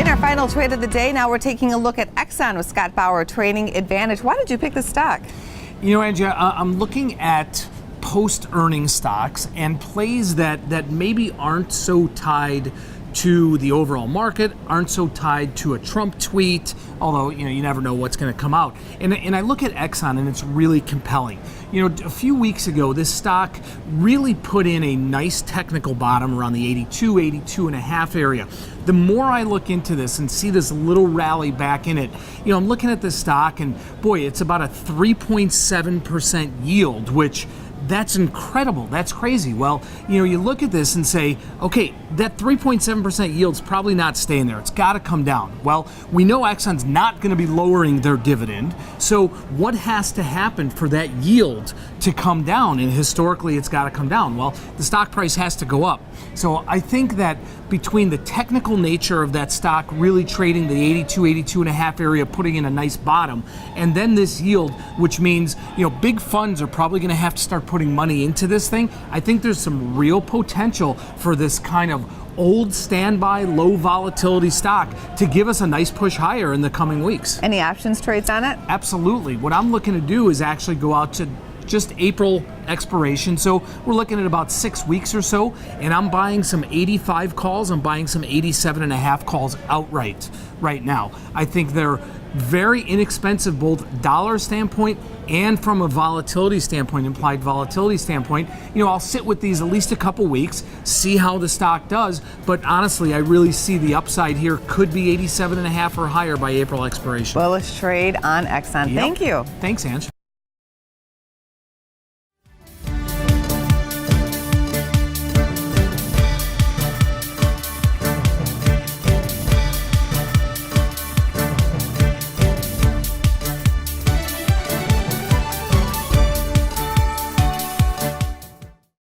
In our final trade of the day, now we're taking a look at Exxon with Scott Bauer, Trading Advantage. Why did you pick this stock? You know, Angie, I'm looking at post-earning stocks and plays that maybe aren't so tied to the overall market, aren't so tied to a Trump tweet, although, you never know what's going to come out. And I look at Exxon and it's really compelling. A few weeks ago, this stock really put in a nice technical bottom around the 82 and a half area. The more I look into this and see this little rally back in it, I'm looking at this stock and boy, it's about a 3.7% yield, which that's incredible. That's crazy. Well, you look at this and say, okay, that 3.7% yield's probably not staying there. It's got to come down. Well, we know Exxon's not going to be lowering their dividend. So what has to happen for that yield to come down? And historically, it's got to come down. Well, the stock price has to go up. So I think that between the technical nature of that stock really trading the 82 and a half area, putting in a nice bottom, and then this yield, which means, big funds are probably going to have to start putting money into this thing. I think there's some real potential for this kind of old standby, low volatility stock to give us a nice push higher in the coming weeks. Any options trades on it? Absolutely. What I'm looking to do is actually go out to just April expiration. So we're looking at about 6 weeks or so, and I'm buying some 85 calls. I'm buying some 87 and a half calls outright right now. I think they're very inexpensive, both dollar standpoint and from a volatility standpoint, implied volatility standpoint. I'll sit with these at least a couple weeks, see how the stock does, but honestly, I really see the upside here could be 87 and a half or higher by April expiration. Bullish trade on Exxon. Yep. Thank you. Thanks, Ange.